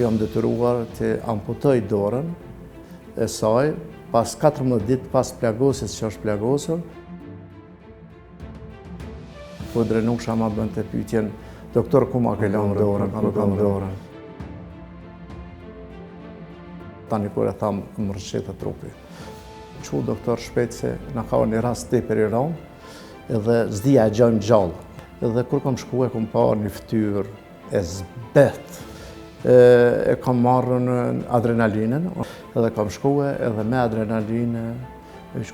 jam detyruar të amputoj dorën e saj pas 14 ditë pas plagosjes që është plagosur. Po drenusha ma bënte pyetjen, doktor, ku ma ke lënë dorën, ku kam dorën? Tani kur e tham, më rrëshqet e trupi. Që doktor shpejt se në ka një rast tepër i rëndë edhe zdia e gjën gjallë. Edhe kur kam shkuar kam parë një fytyrë e zbet. E kam marrë në adrenalinën, edhe kam shkuar edhe me adrenalinë,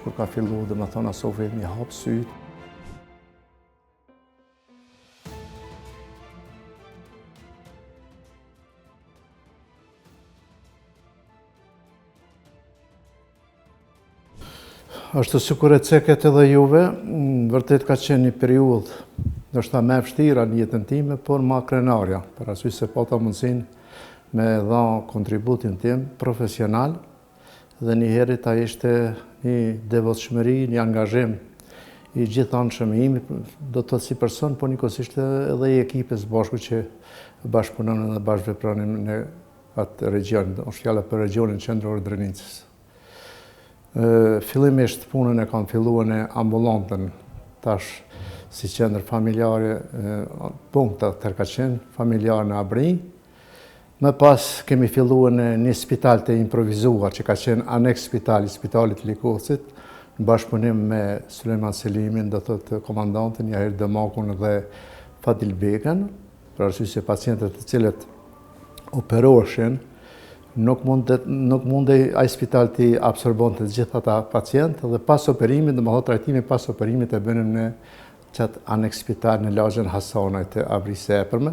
kur ka fillu dhe më thonë aso vetë një hapë sytë. Ashtu sikur e ceket edhe juve, vërtet ka qenë një periudhë, ndoshta më e vështira në jetën time, por ma krenarja, për arsye se pata mundësinë me dha kontributin tim profesional dhe një herët ai ishte një devotshmëri, një angazhim i gjithanshëm im, do të thotë si person, po njëkohësisht edhe i ekipes bashku që bashkëpunon dhe bashkëvepronim në atë region, është fjala për regionin qendror Drenicës. Fillimisht punën e kam filluar në ambulantën, tash si qendër familjare, punkta Terkaqen, familjar në Abri. Më pas kemi filluar në një spital të improvizuar që ka qenë aneks spitalit Likosit, në bashkëpunim me Sulejman Selimin, do thotë komandantin, Jahir Demakun dhe Fadil Bekën, për arsye se pacientët të cilët operoheshin nuk mundej ai spital të absorbonte të gjithë ata pacientë dhe pas operimit, domethënë trajtimi pas operimit e bënim në çat aneks spital në lagjën Hasanaj të Abrisë së Epërme.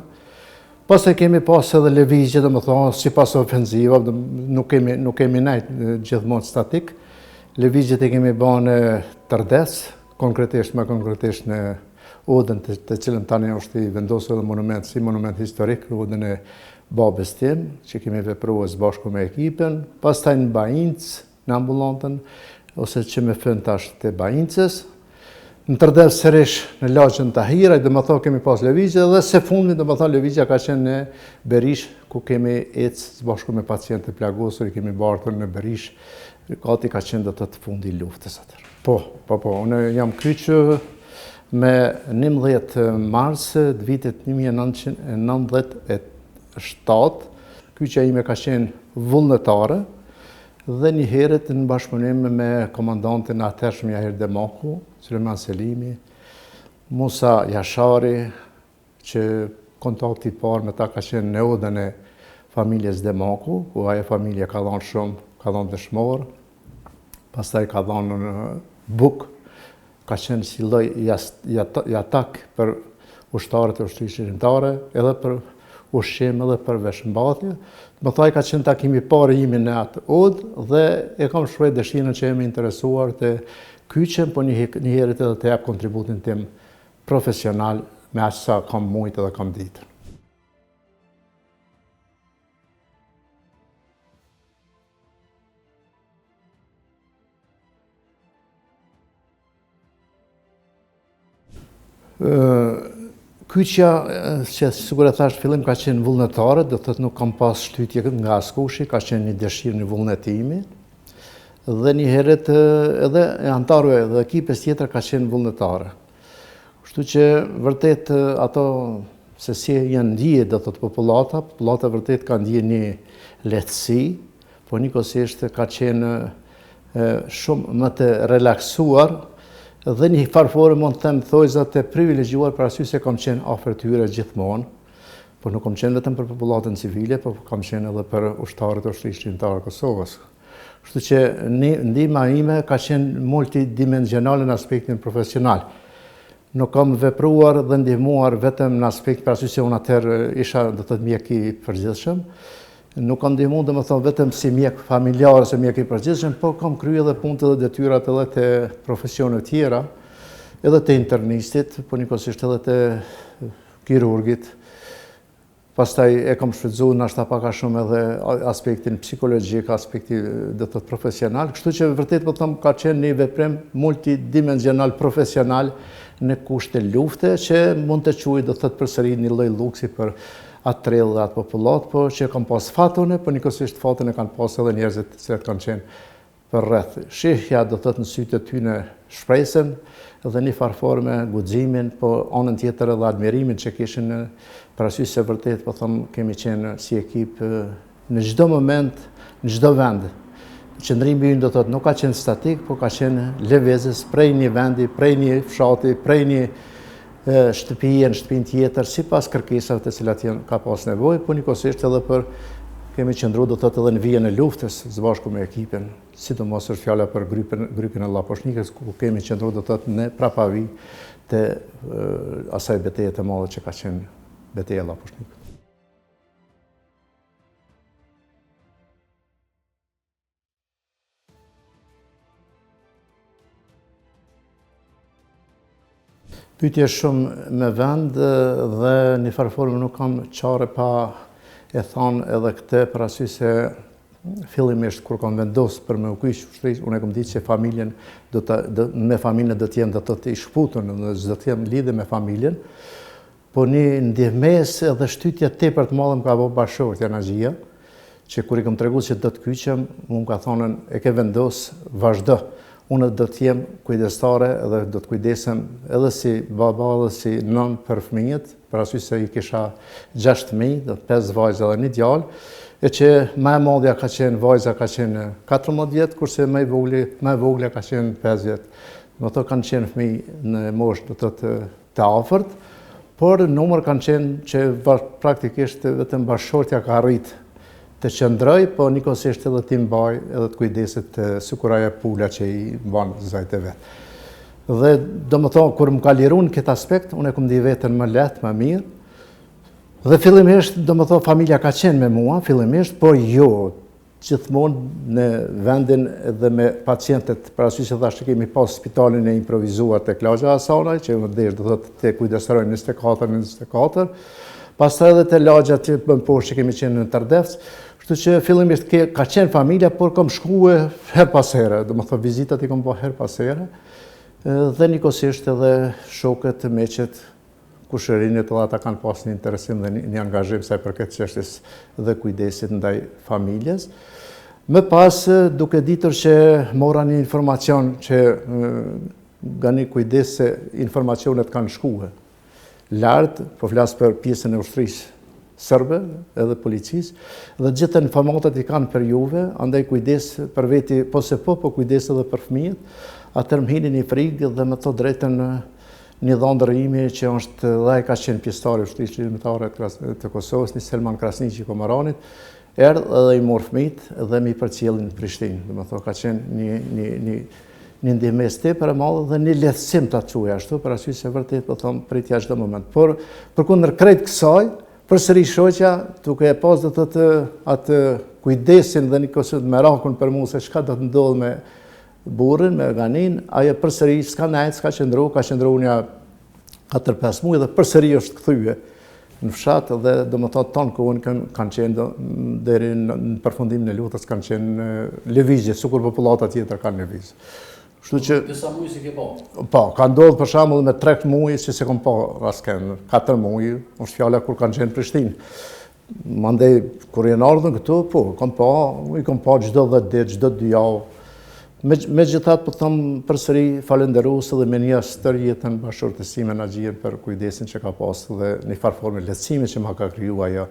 Pastaj kemi pas edhe lëvizje, domethënë sipas ofenziva, nuk kemi nejt gjithmonë statik. Lëvizjet e kemi bën në Tërdes, më konkretisht në Odën, të cilën tani është i vendosur edhe monument, si monument historik, Odën e babës tim, që kemi vepruar së bashku me ekipën, pastaj në Bajinc, në ambulantën, ose që me fën tash të Bajincës. Në Tërdes sërish në lagjën Tahira, dhe më thonë kemi pas lëvizje, dhe se fundin dhe më thonë lëvizja ka qenë në Berish, ku kemi ecë së bashku me pacientë plagosur, i kemi bartur në Berish, gati ka qenë dhe të fundi i luftës atër. Po, unë jam kyçë me 11 mars të vitit 1997, kyçja ime ka qenë vullnetare dhe një herët në bashkëpunim me komandantin atëhershëm Jahir Demaku, Sulejman Selimi, Musa Jashari, që kontakti i parë me ta ka qenë në Odën e familjes Demaku, ku ajo familje ka dhënë shumë, ka dhënë dëshmorë, pastaj ka dhënë në buk, ka qenë si lloj jatak për ushtarët e ushtrisë shqiptare, edhe për ushqim edhe për veshmbathje. Më thaj ka qenë takimi parë imi në atë Odë dhe e kam shpreh dëshirën që jemi interesuar të kyçem, po një herët edhe të jap kontributin tim profesional me aq sa kam mujt edhe kam ditë. Kyçja, që sigur e thash fillim, ka qenë vullnetare, do thotë nuk kam pas shtytje nga askushi, ka qenë një dëshirë në vullnetimi. Dhe një herët edhe antarëve dhe ekipes tjetër ka qenë vullnetare. Kështu që vërtet ato se si janë ndije, do thotë popullata vërtet ka ndije një lehtësi, po njëkohësisht ka qenë shumë më të relaksuar dhe një farfore mund të them thojzat të privilegjuar për arsye se kam qenë afër tyre gjithmonë, por nuk kam qenë vetëm për popullatën civile, por kam qenë edhe për ushtarët e ushtrisë shqiptare të Kosovës. Kështu që ndihma ime ka qenë multidimensionale në aspektin profesional. Nuk kam vepruar dhe ndihmuar vetëm në aspekt për arsye se unë atëherë isha do të thotë mjek i përgjithshëm. Nuk kam ndihmuar domethënë vetëm si mjek familjar ose mjek i përgjithshëm, por kam kryer edhe punët dhe detyrat edhe të profesionet tjera, edhe të internistit, por njëkohësisht edhe të kirurgit. Pastaj e kam shfrytzuar ndoshta pak a shumë edhe aspektin psikologjik, aspekti do të thotë profesional, kështu që vërtet po them ka qenë një veprim multidimensional profesional në kushte lufte që mund të quajë do të thotë përsëri një lloj luksi për atë trellë dhe atë popullat, po që kam pas fatune, po njëkohësisht fatun e kanë pas edhe njerëzit që kanë qenë për rreth. Shihja do thot në sytë të tyre shpresën dhe një farforme guximin, po anën tjetër edhe admirimin që kishin parasysh se vërtet po them kemi qenë si ekip në çdo moment, në çdo vend. Qëndrimi ynë do thot nuk ka qenë statik, po ka qenë lëvizjes prej një vendi, prej një fshati, prej një shtëpie në shtëpinë tjetër, sipas kërkesave të cilat ka pas nevojë, po njëkohësisht edhe për kemi qëndruar do thotë edhe në vijën e luftës së bashku me ekipin, sidomos është fjala për grupin e Llaposhnikës, ku kemi qëndruar do thotë në prapavi të asaj betejë të madhe që ka qenë betejë e Llaposhnikës. Pyetje shumë me vend dhe një farformë nuk kam çare pa e thonë edhe këtë për arsye se fillimisht kur kam vendosur për me u kyç ushtrisë, unë kam ditë se familjen me familjen do të jem do të shkputur, do të jem lidhje me familjen, po një ndihmës edhe shtytje tepër të madhe më ka bërë bashkëshortja Naxhia, që kur i kam treguar se do të kyçem, unë ka thonë e ke vendos, vazhdo. Unë do të jem kujdestare edhe do të kujdesem edhe si baba edhe si nën për fëmijët, për arsye se I kisha 6 fëmijë, 5 vajza dhe 1 djalë, e që më e madhja ka qenë vajza ka qenë 14 vjet, kurse më e vogla ka qenë 5 vjet. Do të kanë qenë fëmijë në moshë të afërt, por në numër kanë qenë që praktikisht vetëm bashkëshortja ka arrit të qëndroj, po njëkohësisht edhe ti mbaj edhe të kujdeset sikur ajo pula që I mban zajt e vet. Dhe domethënë kur më ka liruar në këtë aspekt, unë e kam ndi veten më lehtë, më mirë. Dhe fillimisht domethënë familja ka qenë me mua, fillimisht, por jo gjithmonë në vendin dhe me pacientët, për arsye se thashë kemi pas spitalin e improvisuar tek Lagja Hasanaj, që vërtet do thotë te kujdesërojnë 24/24. Pastaj edhe te lagja që bën poshtë që kemi qenë në Tardefs, kështu që fillimisht ka qenë familja, por kam shkuar her pas here, domethënë vizitat I kam bërë her pas here, dhe njëkohësisht edhe shokët, meqet, kushërinët edhe ata kanë pas një interesim dhe një angazhim sa I përket çështjes dhe kujdesit ndaj familjes. Më pas, duke ditur që mora një informacion që nga një kujdes se informacionet kanë shkuar lartë, po flas për pjesën e ushtrisë serbe edhe policisë, dhe gjithë informatat I kanë për juve, andaj kujdes për veti, po kujdes edhe për fëmijët, atër më hini një frikë dhe me të drejtën një dhëndër imi që është dhe ka qenë pjesëtari ushtrisë ligjërimtare të Kosovës, një Selman Krasniqi Komaranit, erdhë edhe I morë fëmijët dhe mi përcjellin në Prishtinë. Domethënë ka qenë një ndihmës tepër e madhe dhe një lehtësim ta thuaj ashtu, për arsye se vërtet po them pritja çdo moment. Por përkundër krejt kësaj, përsëri shoqja duke e pas do të thotë atë kujdesin dhe njëkohësisht merakun për mua se çka do të ndodh me burrin, me Ganin, ajo përsëri s'ka nejt, s'ka qëndruar një 4-5 muaj dhe përsëri është kthye në fshat dhe domethënë tonë kohën kanë qenë deri në përfundimin e luftës kanë qenë lëvizje, sikur popullata tjetër kanë lëvizje. Kështu që disa muaj si ke pa? Po, ka ndodhur për shembull me 3 muaj që se kam pa raskën, 4 muaj, është fjala kur kanë qenë në Prishtinë. Mandej kur janë ardhur këtu, po, I kam pa çdo 10 ditë, çdo 2 javë. Megjithatë po them përsëri falënderues edhe me një stër jetën bashkëshortësime Naxhien për kujdesin që ka pasur dhe në farformë lehtësimi që ma ka krijuar ajo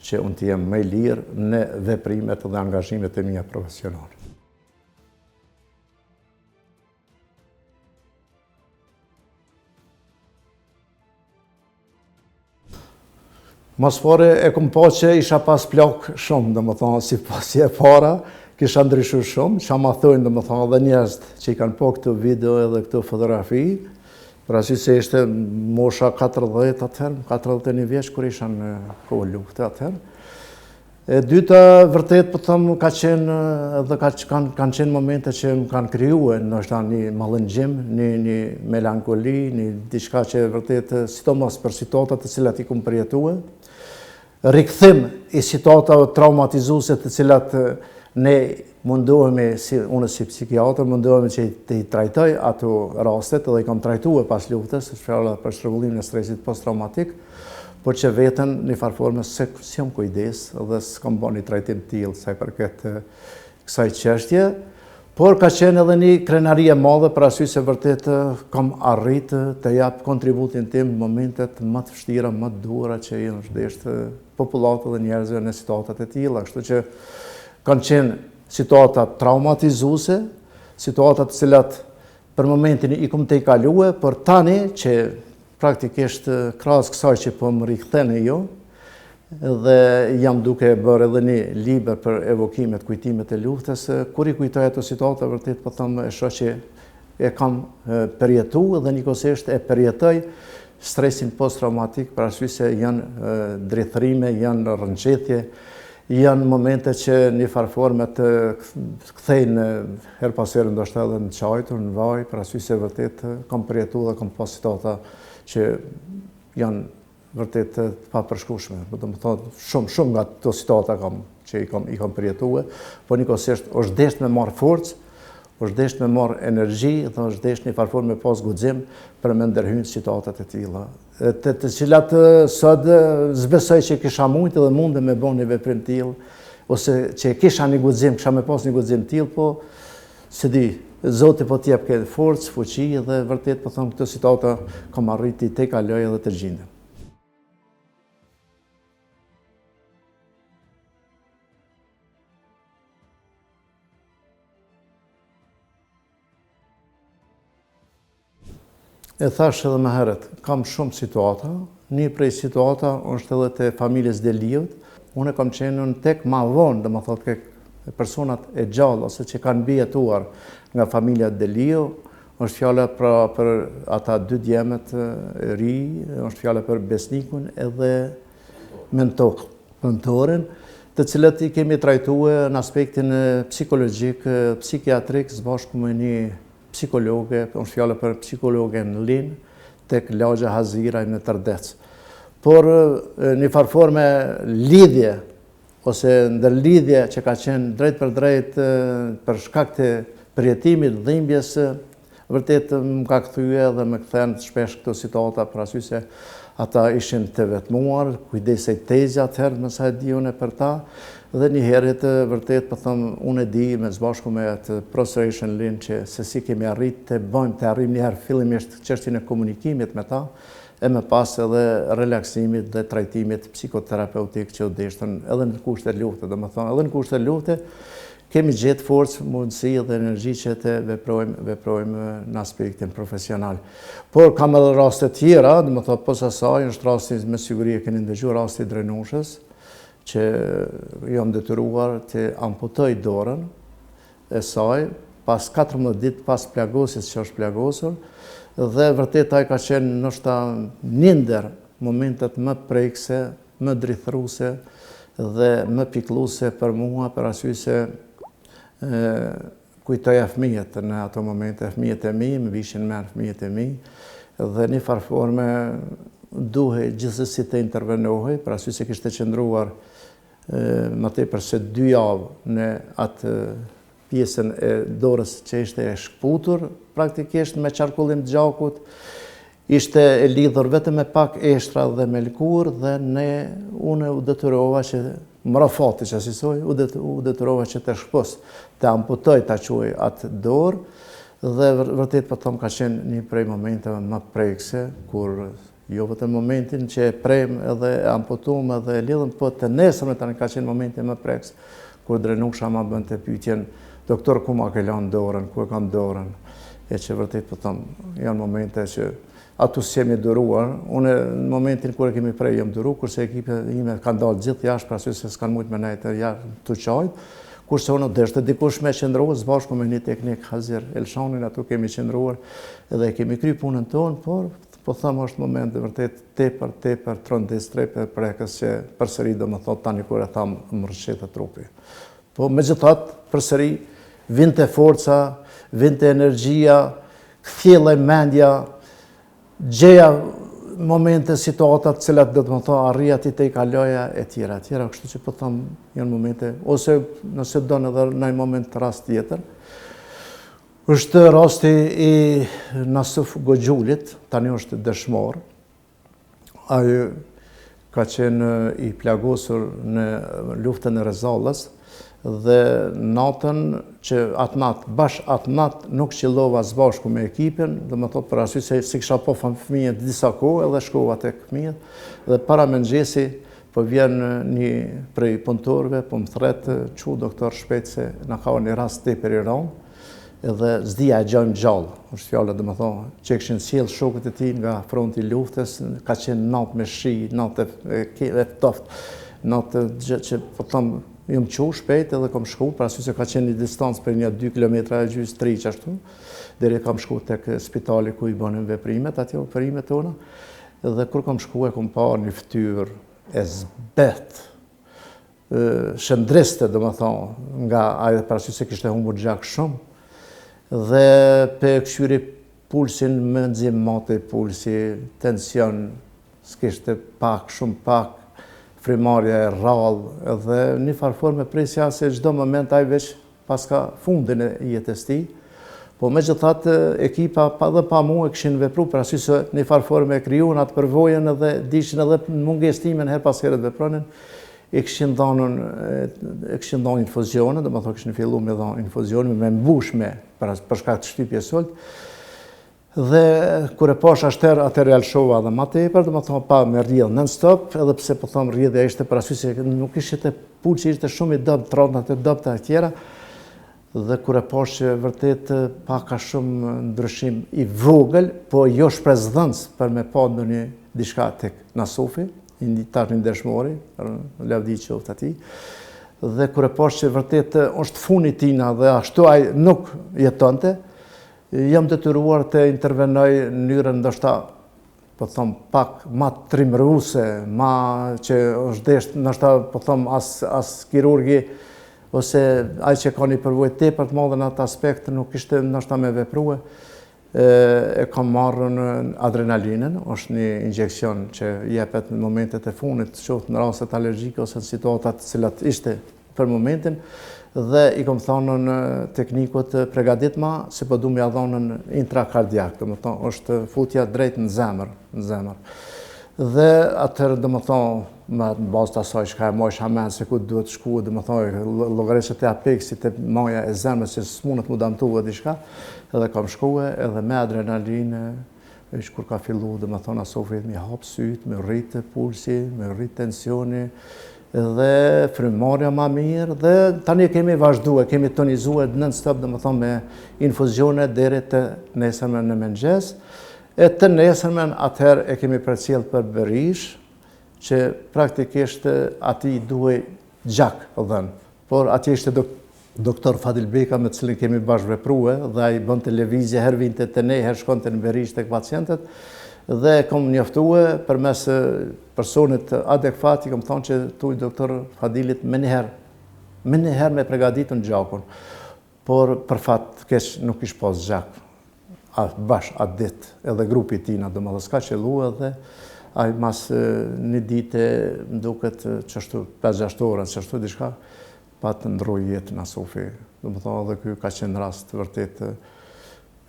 që unë të jem më I lirë në veprimet dhe angazhimet e mia profesionale. Mas pare e kom pa që isha pas plak shumë, domethënë si e para, kisha ndryshuar shumë, që ma thojnë domethënë edhe njerëz që I kanë pa këtë video edhe këtë fotografi, për arsye se ishte mosha 40 atëherë, 41 vjeç kur isha në kohë lufte atëherë. E dyta vërtet po them ka qenë edhe kanë qenë momente që më kanë krijuar ndoshta një mallëngjim, një melankoli, një diçka që vërtet sidomos për situatat të cilat I kam përjetuar. Rikthim I situatave traumatizuese të cilat ne mundohemi, unë si psikiatër, mundohemi që të I trajtoj ato rastet edhe I kam trajtuar pas luftës, fjala për shtrembullimin e stresit post-traumatik, por që vetën një farforme se jam kujdes dhe s'kam bërë një trajtim t'illë sa i përket kësaj çështje, por ka qenë edhe një krenari e madhe për arsye se vërtet kam arritë të jap kontributin tim në momentet më të vështira, më të duhura që i është popullatët dhe njerëzve në situatat e tilla, kështu që kanë qenë situata traumatizuese, situata të cilat për momentin i kom të i kalue, por tani që praktikisht krahas kësaj që po më riktheni jo, dhe jam duke bërë edhe një libër për evokimet, kujtimet e luftës, kur i kujtoj ato situata, vërtet po them e shoh që e kam përjetuar dhe njëkohësisht e përjetoj stresin post-traumatik për arsye se janë drejtërime, janë rrënqethje, janë momente që një farforme të kthejnë her pas here ndoshta edhe në çajtur, në vaj, për arsye se vërtet kam përjetuar dhe kam pas situata që janë vërtet pa përshkrueshme. Do të thotë shumë nga ato situata i kam përjetuar, por njëkohësisht është desht me marr forcë, është desht me marr energji dhe është desht një farforme me pas guxim për me ndërhyrë situatat e tilla. Të cilat sot zbesoj që kisha mujtë dhe mundem me bën një veprim tillë, ose që kisha një guxim, kisha me pas një guxim tillë, po se di, Zoti po t'jep këtë forcë, fuqi dhe vërtet po them këtë situata kam arriti të kaloj edhe të gjindem. E thash edhe më herët, kam shumë situata, një prej situata është edhe të familjes Deliut. Unë kam qenë tek ma vonë, dhe më thotë personat e gjallë ose që kanë bjetuar nga familja Deliu, është fjala për ata dy djemet e ri, është fjala për Besnikun edhe mentorin, të cilët i kemi trajtuar në aspektin psikologjik, psikiatrik, së bashku me një psikologe, është fjala për psikologen Lin, tek lagja Hazira në Tërdec. Por një farforme lidhje, ose ndërlidhje që ka qenë drejt për drejt për shkak të përjetimit dhimbjes, vërtet më ka kthyer dhe më kthen shpesh këto situata për arsye se ata ishin të vetmuar, kujdesej tezja atëherë më sa e di unë për ta, dhe një herët vërtet po them unë e di me zbashku me atë profesor Lin që se si kemi arritë të arrijmë një herë fillimisht çështjen e komunikimit me ta, e me pas edhe relaksimit dhe trajtimit psikoterapeutik që u deshtën edhe në kushte lufte. Dhe më thonë, edhe në kushte lufte kemi gjetë forcë, mundësi dhe energji që të veprojmë në aspektin profesional. Por kam edhe raste tjera, dhe më thonë, pos asaj, është rasti me siguri e keni ndëgjuar rasti Drenushës, që jam detyruar të amputoj dorën e saj, pas 14 ditë pas plagosis që është plagosur, dhe vërtet ai ka qenë ndoshta një ndër momentet më prekse, më drithruese dhe më pikëlluese për mua për arsye se kujtoja fëmijët në ato momente, fëmijët e mi, më vishin mend fëmijët e mi dhe në farforme duhej gjithsesi të intervenohej për arsye se kishte qëndruar më tepër se 2 javë në atë pjesën e dorës që ishte e shkputur, praktikisht me qarkullim të gjakut, ishte e lidhur vetëm me pak eshtra dhe me lëkurë dhe unë u detyrova që mrafati që asisoj, u detyrova që të shpos, të amputoj të quaj atë dorë dhe vërtet po them ka qenë një prej momenteve më prekse, kur jo vetëm momentin që e prem edhe e amputum edhe e lidhëm, po të nesërme tani ka qenë momentin më prekse, kur Drenusha ma bënte pyetjen, doktor, ku ma ke lanë dorën, ku e kam dorën, e që vërtet po them, janë momente që atu s'jemi duruar, unë në momentin kur e kemi prej jam duru, kurse ekipe ime kanë dalë gjithë jashtë, pra se s'kanë mujtë me nejtë jashtë të qajtë, kurse unë deshte dikush me qëndruar, zbashku me një teknik Hazir Elshanin, atu kemi qëndruar edhe kemi kry punën tonë, por po them është moment dhe vërtet tepër trondis trepe prekës që përsëri do më thot tani kur e tham më rëshqetë trupi. Po me gjithat përsëri vinte forca, vinte energjia, kthjellej mendja, gjeja momente, situatat cilat do të më thonë arrija ti të i kaloja e tjera, kështu që po thëmë janë momente, ose nëse do në edhe në moment rast tjetër. është rasti i Nasuf Goxhulit, tani është dëshmor. Ai ka qenë i plagosur në luftën e Rezallës dhe natën që atë natë nuk qillova së bashku me ekipin, dhe më thotë për arsye se si kisha po fëmijët disa kohë edhe shkova tek fëmijët dhe para mëngjesi po vjen një prej punëtorëve, po më thret çu doktor shpejt se na ka një rast tepër i rënd edhe s'dija e gjojmë gjallë, është fjala dhe më thonë, që kishin sjell shokët e tij nga fronti i luftës, ka qenë natë me shi, natë e ftoft, natë që po them jam qu shpejt edhe kam shku, për arsye se ka qenë një distancë për një 2 kilometra e gjysmë 3 ashtu, deri kam shku tek spitali ku i bënin veprimet, atje operimet tona, dhe kur kam shku e kam parë një fytyrë e zbet, shëndriste dhe më thonë, nga ajo për arsye se kishte humbur gjak shumë, dhe pe këshyri pulsin, më nxjem mate pulsi, tension, s'kishte shumë pak, frimarja e rrallë, edhe një farforme presja se çdo moment ai veç paska fundin e jetës tij. Po megjithatë ekipa dhe pa mua kishin vepruar për arsye se një farforme e krijuan atë përvojën edhe dishin edhe mungesë time her pas here të vepronin. E kishin dhënë infuzione, do të thotë kishin filluar me dhënë infuzione me mbushme për shkak të shtypjes solt. Dhe kur e pash atëherë realshova edhe më tepër, do të thonë pa me rrjedh non stop, edhe pse po them rrjedhja ishte për arsye se nuk ishte pulsi, ishte shumë i dobët, tronat e dobta e tjera. Dhe kur e pash që vërtet paka shumë ndryshim i vogël, po jo shpresdhënës për me pa ndonjë diçka tek Nasufi, një dëshmori, lavdi qoftë atij. Dhe kur e pash që vërtet është funi tina dhe ashtu ai nuk jetonte, jam detyruar të intervenoj në mënyrën ndoshta, po them pak më trimëruese, më që është desht, ndoshta po them as kirurgi ose ai që ka një përvojë tepër të madhe në atë aspekt nuk ishte ndoshta me veprue. E kam marrën adrenalinën, është një injekcion që jepet në momentet e fundit, qoftë në rastet alergjike ose në situatat të cilat ishte për momentin, dhe i kam thonën teknikut përgatitma se po du m'ja dhonën intrakardiak, do të thonë është futja drejt në zemër. Dhe atëherë do të thonë në bazë të asaj çka e mojsh amen se ku duhet shku, do të thonë llogarisht e apeksit e maja e zemrës që s'mundet mu damtuar diçka, edhe kam shkuar edhe me adrenalinë, kur ka filluar do të thonë Asofi me hap syt, me rrit pulsi, me rrit tensioni, dhe frymarrja më mirë, dhe tani kemi vazhduar, kemi tonizuar non stop, do të thonë me infuzione deri të nesërmen në mëngjes. E të nesërmen atëherë e kemi përcjell për Berish, që praktikisht ati duhej gjak dhënë. Por ati ishte doktor Fadil Beka me cilin kemi bashkë vepruar dhe ai bën televizje, her vinte te ne, her shkonte në Berish tek pacientët, dhe kom njoftuar përmes personit adekuat, i kam thonë që tuaj doktor Fadilit me njëherë me përgatitën gjakun. Por për fat keq nuk ish pas gjak. Bash atë ditë, edhe grupi tina do më dhe s'ka qelua dhe ai mas një dite më duket qështu 5-6 orë, qështu diçka, pa të ndroj jetën Asofi. Do më thonë edhe ky ka qenë rast vërtet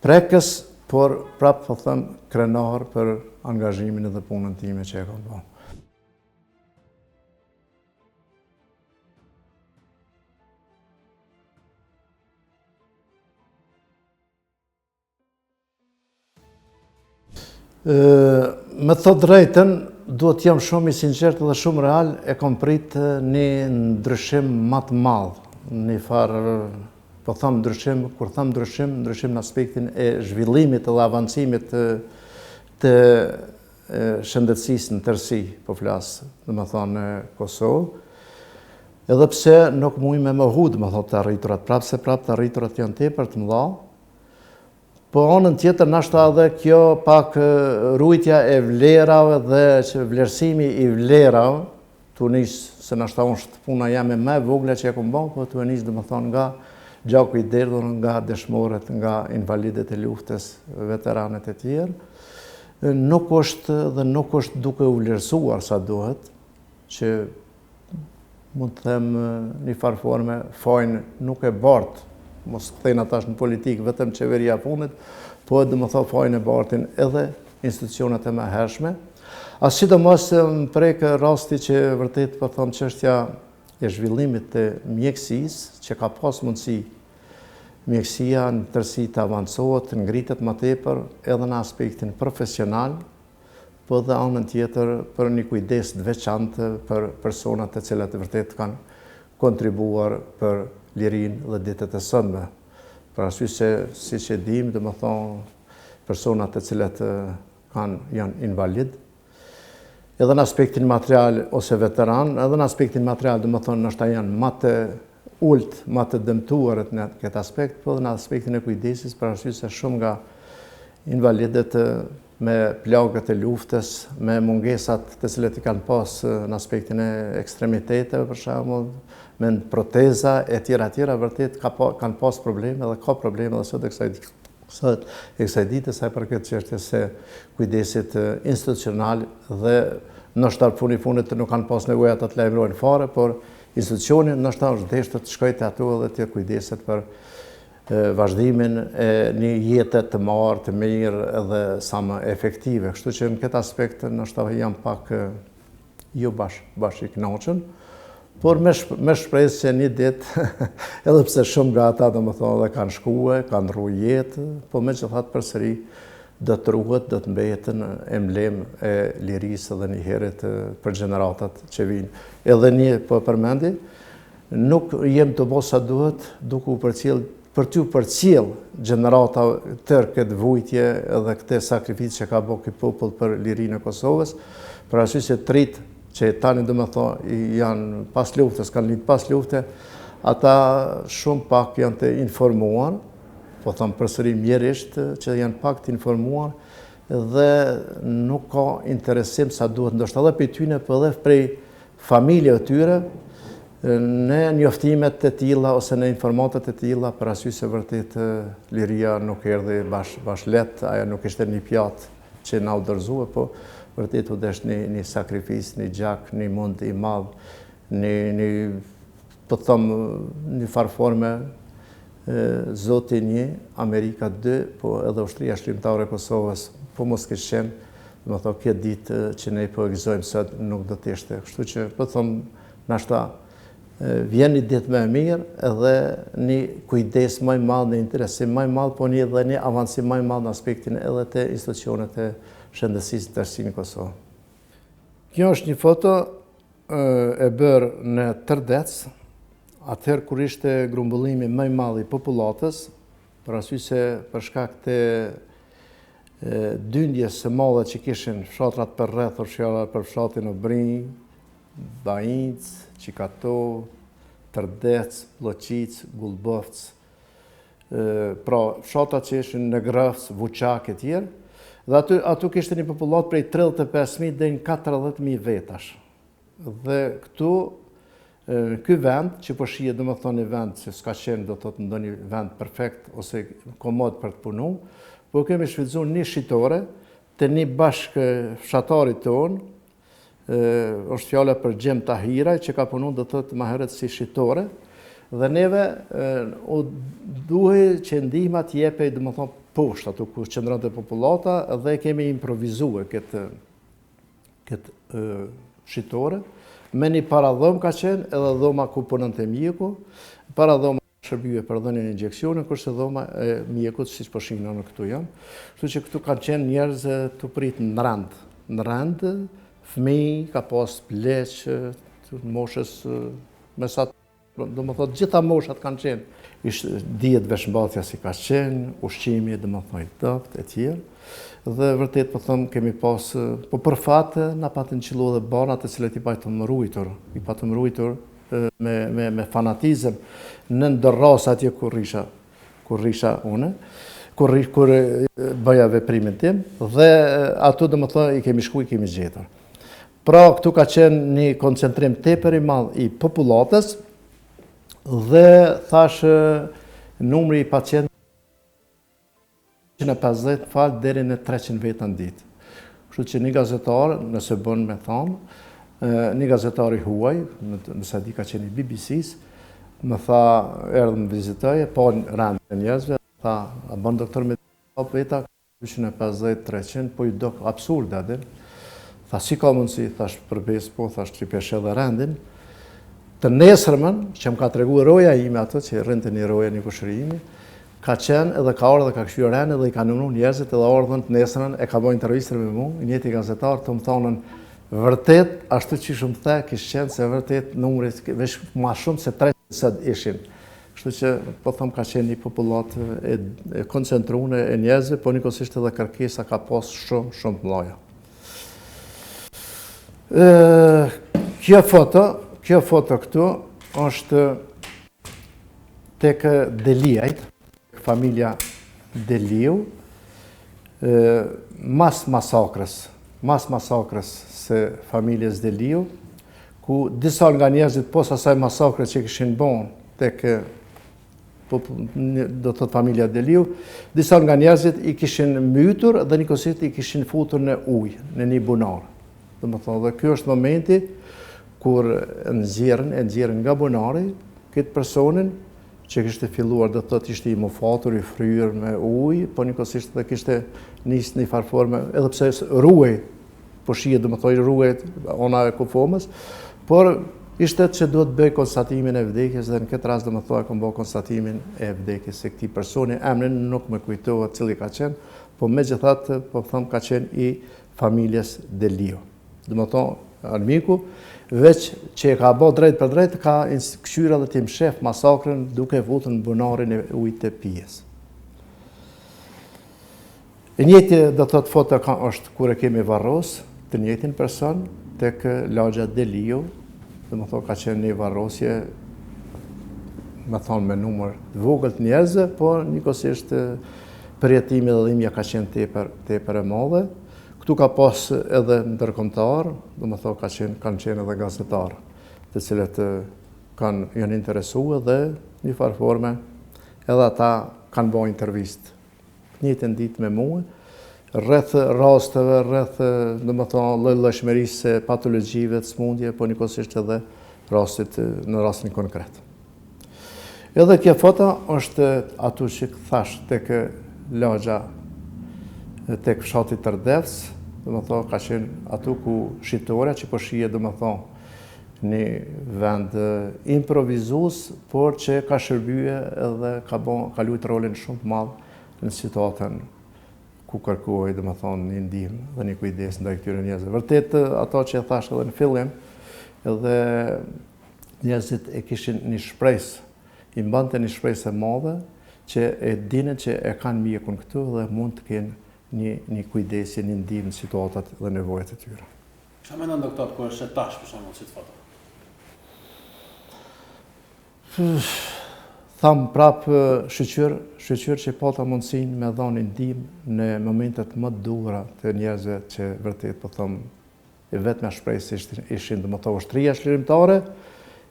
prekës, por prapë po them krenar për angazhimin edhe punën time që e kam bërë. Me thot drejtën, duhet jam shumë i sinqert dhe shumë real, e kom prit një ndryshim më të madh, një farë, po tham ndryshim, kur tham ndryshim në aspektin e zhvillimit dhe avancimit të shëndetësisë në tërësi, po flasë, dhe më thonë në Kosovë, edhe pse nuk muj me më hu, dhe më thonë të arriturat, prapë se prapë të arriturat janë tepër të mëdha. Po anën tjetër nashta edhe kjo pak rujtja e vlerave dhe që vlerësimi i vlerave, të nisë, se nashta është puna jam e me vogle që e kom bon, po të nisë dhe më thonë nga gjaku i derdhur, nga dëshmoret, nga invalidet e luftës, veteranet e tjerë, nuk është duke u vlerësuar sa duhet, që mund të them një farforme, fajnë nuk e bartë, mos këthejnë atash në politikë, vetëm qeveria punit, po edhe më thonë fajnë e bartin edhe institucionet e me hershme. Sidomos më prek rasti që vërtet po them çështja e zhvillimit të mjekësisë, që ka pas mundësi mjekësia në tërësi të avancohet, të ngritet më tepër edhe në aspektin profesional, po dhe anën tjetër për një kujdes të veçantë për personat të cilat vërtet kanë kontribuar për lirinë dhe ditët e sotme. Për arsye se, siç e dim, domethënë personat të cilat janë invalid, edhe në aspektin material ose veteran, edhe në aspektin material domethënë ndoshta janë më të ult, më të dëmtuarët në këtë aspekt, po dhe në aspektin e kujdesit, për arsye se shumë nga invalidet me plagët e luftës, me mungesat të cilat i kanë pas në aspektin e ekstremiteteve, për shembull, me proteza e tjera, vërtet kanë pas probleme dhe ka probleme dhe sot e kësaj dite sa për këtë çështje se kujdesit institucional dhe ndoshta në funit nuk kanë pas nevojë ata të lajmërojnë fare, por institucioni ndoshta është deshtë të shkojë te ato dhe të kujdeset për vazhdimin e një jete të marrë, të mirë dhe sa më efektive. Kështu që në këtë aspekt ndoshta jam pak jo bash I kënaqur, por me shpresë që një ditë, edhe pse shumë nga ata domethënë dhe kanë shkuar, kanë rruar jetë, po megjithatë përsëri do të ruhet, do të mbeten emblem e lirisë dhe një herët për gjeneratat që vinë. Edhe një po përmendi, nuk jem të bo sa duhet duke për t'ju përcjell gjenerata tërë këtë vujtje edhe këtë sakrificë që ka bo këtë popull për lirinë e Kosovës, për arsye se trit që tani domethënë janë pas luftës, kanë lind pas lufte, ata shumë pak janë të informuar, po thëmë përsëri mjerisht që janë pak të informuar dhe nuk ka interesim sa duhet, ndoshta edhe për tyne, po edhe prej familje të tyre, në njoftimet të tilla ose në informatat të tilla, për arsye se vërtet liria nuk erdhi bash lehtë, ajo nuk ishte një pjatë që na u dorëzua, po vërtet u desh një sakrificë, një gjak, një mund I madh, po thëmë një farforme Zoti 1, Amerika 2, po edhe ushtria shkrimtare e Kosovës, po mos kishte qenë, domethënë këtë ditë që ne po e gëzojmë sot nuk do të ishte. Kështu që po them, nashta vjen një ditë më e mirë edhe një kujdes më I madh, një interesim më I madh, po një edhe një avancim më I madh në aspektin edhe të institucionet e shëndetësisë në tërësi në Kosovë. Kjo është një foto e bërë në Tërdec, atëherë kur ishte grumbullimi më I madh I popullatës, për arsye se për shkak të dyndjes së madhe që kishin fshatrat për rreth, për fshatin Obrinj, Bainc, Çikato, Tërdec, Lloqic, Gullbovc, pra fshatrat që ishin në Grofs, Vuçak e tjerë, dhe aty kishte një popullat prej 35.000 deri në 40.000 vetash. Dhe këtu ky vend që po shihet domethënë një vend që s'ka qenë do thotë ndonjë vend perfekt ose komod për të punuar, po kemi shfrytzuar një shitore të një bashk fshatarit ton, është fjala për Gjem Tahiraj që ka punuar do thotë më herët si shitore, dhe neve u duhej që ndihma të jepej domethënë poshtë ato ku qëndronte popullata dhe kemi improvisuar këtë shitore. Me një paradhom ka qenë edhe dhoma ku punonte mjeku, paradhoma shërbye për dhënien e injekcione, kurse dhoma e mjekut siç po shihni në këtu janë. Kështu që këtu kanë qenë njerëz të prit në rand, fëmijë, ka pas pleq, moshës mesat, domethënë gjitha moshat kanë qenë. Dihet veshmbathja si ka qenë, ushqimi domethënë dopt e tjerë. Dhe vërtet po them kemi pas, po për fat na patën qellu edhe bana të cilët I patëm ruajtur me fanatizëm në ndërras atje kur risha unë, kur bëja veprimin tim dhe ato domethënë I kemi shkuar, I kemi gjetur. Pra këtu ka qenë një koncentrim tepër I madh I popullatës dhe thash numri I pacientëve 150 deri në 300 veta në ditë. Kështu që një gazetar, nëse bën me thamë, një gazetar I huaj, nëse di ka qenë I BBC-s, më tha, erdhë më vizitoje, po në randë e njerëzve, tha, a bën doktor me veta, 250-300, po I dok absurd adin. Tha, si ka mundësi, thash përbes, po, thash që peshe dhe rendin. Të nesërmën, që më ka tregu roja ime ato, që rrinte një roja një kushërimi, ka qenë edhe ka orë dhe ka kështu rene dhe i ka nëmnu njerëzit edhe ordhën të nesërën e ka bojnë intervistër me mu, njëti gazetar të më thonën vërtet, ashtu që shumë the, kishë qenë se vërtet numërit vesh ma shumë se 300 ishin. Kështu që, po thëmë, ka qenë një popullat e koncentrune e njerëzve, po njëkosisht edhe kërkesa ka pas shumë të mëdha. Kjo foto këtu është tek Deliajt, familja Deliu, mas masakrës se familjes Deliu, ku disa nga njerëzit pos asaj masakre që kishin bon tek do të thot familja Deliu, disa nga njerëzit i kishin mytur dhe njëkohësisht i kishin futur në ujë, në një bunar. Dhe ky është momenti kur e nxjerrin nga bunari këtë personin që kishte filluar do të thotë ishte i mofatur, i fryrë me ujë, po njëkohësisht edhe kishte nisë në farë forme, edhe pse ruhej, po shihet domethënë ruhej ona e kufomës, por ishte që duhet bëj konstatimin e vdekjes dhe në këtë rast domethënë kam bërë konstatimin e vdekjes së këtij personi, emrin nuk më kujtohet cili ka qenë, po megjithatë po them ka qenë i familjes Deliu. Domethënë armiku veç që e ka bë drejt për drejt, ka këshyra dhe tim shef masakrën duke futur në bunarin e ujit të pijes. E njëjti do thot foto është kur e kemi varros të njëjtin person tek lagja Deliu, domethënë ka qenë një varrosje me thonë me numër të vogël të njerëzve, po njëkohësisht përjetimi dhe dhimbja ka qenë tepër e madhe. Këtu ka pas edhe ndërkombëtar, domethënë kanë qenë edhe gazetarë, të cilët janë interesuar dhe një farë forme edhe ata kanë bërë intervistë. Njëjtën ditë me mua, rreth rasteve, rreth domethënë lloj-llojshmërisë patologjive të smundje, po njëkohësisht edhe në rastin konkret. Edhe kjo foto është atu që thash tek lagja tek fshati Tërdevës, domethënë ka qenë atu ku shitore që po shihet domethënë një vend improvizues, por që ka shërbyer edhe ka luajtur rolin shumë të madh në situatën ku kërkohej domethënë një ndihmë dhe një kujdes ndaj këtyre njerëzve. Vërtet ato që e thash edhe në fillim, edhe njerëzit e kishin një shpresë, i mbante një shpresë e madhe që e dinin që e kanë mjekun këtu dhe mund të kenë një kujdesje, një ndihmë në situatat dhe nevojat e tyre. Çfarë mendon doktor kur është tash për shembull si foto? Tham prap shqyqyr që pata mundësinë me dhënë ndihmë në momentet më të duhura të njerëzve që vërtet po them e vetme shpresë ishin domethënë ushtria shlirimtare,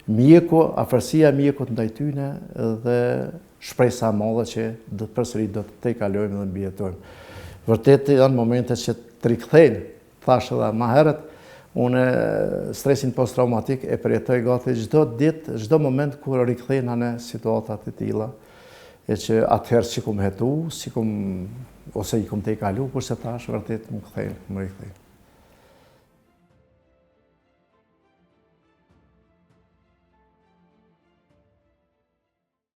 mjeku, afërsia e mjekut ndaj tyre dhe shpresa e madhe që do të përsëri do të tejkalojmë dhe të mbijetojmë. Vërtet janë momente që të rikthejnë, thash edhe më herët, unë stresin post-traumatik e përjetoj gati çdo ditë, çdo moment kur rikthejna në situatat e tilla, e që atëherë si kum hetu, ose i kum tejkalu, kurse tash vërtet më kthejnë, më rikthejnë.